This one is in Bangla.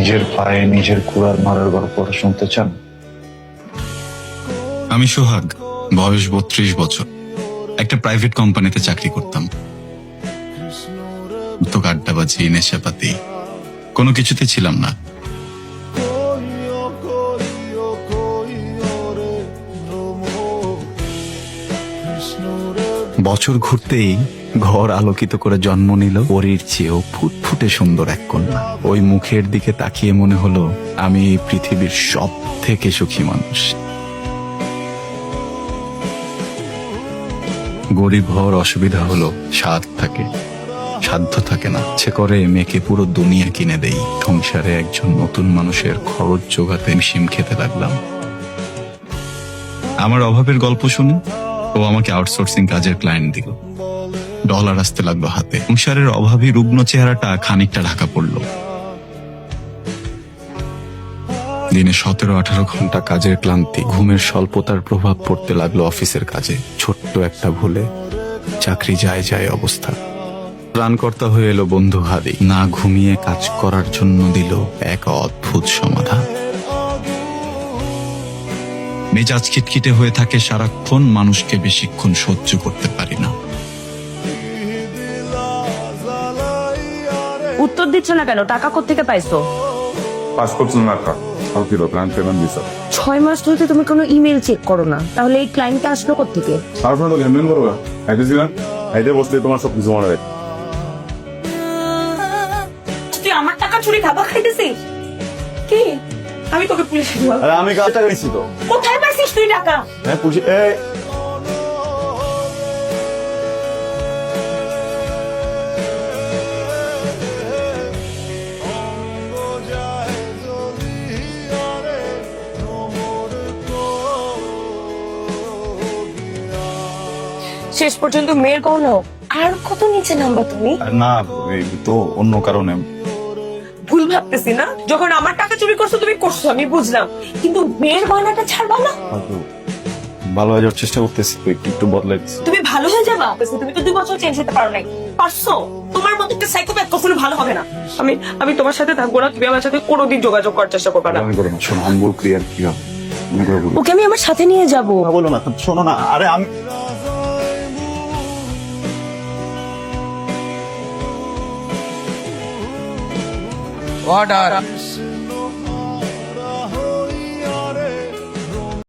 নিজের পায়ে নিজের কুড়াল মারার গল্প শুনতে চান? আমি সোহাগ, বয়স 32 বছর। একটা প্রাইভেট কোম্পানিতে চাকরি করতাম। তো আড্ডাবাজি, নেশাপাতি কোনো কিছুতে ছিলাম না। বছর ঘুরতেই ঘর আলোকিত করে জন্ম নিল পরীর চেয়েও ফুটফুটে সুন্দর এক কন্যা। ওই মুখের দিকে তাকিয়ে মনে হলো আমি এই পৃথিবীর সব থেকে সুখী মানুষ। গরিব হওয়ার অসুবিধা হলো সাধ্য থাকে না। ইচ্ছে করে মেয়েকে পুরো দুনিয়া কিনে দেই। সংসারে একজন নতুন মানুষের খরচ জোগাতে শিম খেতে লাগলাম। আমার অভাবের গল্প শুনে ও আমাকে আউটসোর্সিং কাজের ক্লায়েন্ট দিল। ডলার আসতে লাগলো হাতে। সংসারের অভাবী রুগ্ন চেহারাটা খানিকটা ঢাকা পড়ল। দিনে 17-18 ঘন্টা কাজের ক্লান্তি, ঘুমের স্বল্পতার প্রভাব পড়তে লাগলো অফিসের কাজে। ছোট্ট একটা ভুলে চাকরি যায় অবস্থা। ত্রাণকর্তা হয়ে এলো বন্ধু হাদি। না ঘুমিয়ে কাজ করার জন্য দিল এক অদ্ভুত সমাধান। মেজাজ খিটখিটে হয়ে থাকে সারাক্ষণ, মানুষকে বেশিক্ষণ সহ্য করতে পারি না। উত্তর দিচ্ছ না কেন? টাকা কোত্থেকে পাইছো? পাসপোর্ট নাকা আলকিলো ক্লায়েন্ট পেমেন্ট ভিসা 6 মাস ধরে তুমি কোনো ইমেল চেক করো না, তাহলে এই ক্লায়েন্টটা আসলো কোত্থেকে? তারপরে তো লেনদেন করবো আইতেছিলেন আইতে বসলে তোমার সব কিছু মনে রাখে। তুই আমার টাকা চুরি খাবার খাইতেছিস? কি? আমি তোকে পুলিশে দিব। আরে আমি কাজ টাকা নিচ্ছি তো। কোথায় পাইছিস তুই টাকা? হ্যাঁ পুলিশ এই শেষ পর্যন্ত মেয়ের গহনা। আর কত নিচে নামবা তুমি? না, এই তো অন্য কারণে। ভুল ভাবতেছি না? যখন আমার টাকা চুরি করছো তুমি করছো, আমি বুঝলাম, কিন্তু মেয়ের গহনাটা ছাড়বা না। ভালো হয়ে যাওয়ার চেষ্টা করতেছি, তো একটু বদলাই দিচ্ছি। তুমি ভালো হয়ে যাবা? তুমি তো 2 বছর চেঞ্জ হতে পারো নাই। পারছো? তোমার মতো একটা সাইকোপ্যাথ কখনো ভালো হবে না। আমি তোমার সাথে থাকবো না, তুমি আমার সাথে কোনোদিন যোগাযোগ করার চেষ্টা করবে না। আমি করবো না, শোনো আমি বল ক্লিয়ার কি হবে। আমি করে বলবো। ওকে আমি আমার সাথে নিয়ে যাবো। বলো না, শোনো না। আরে আমি অর্ডার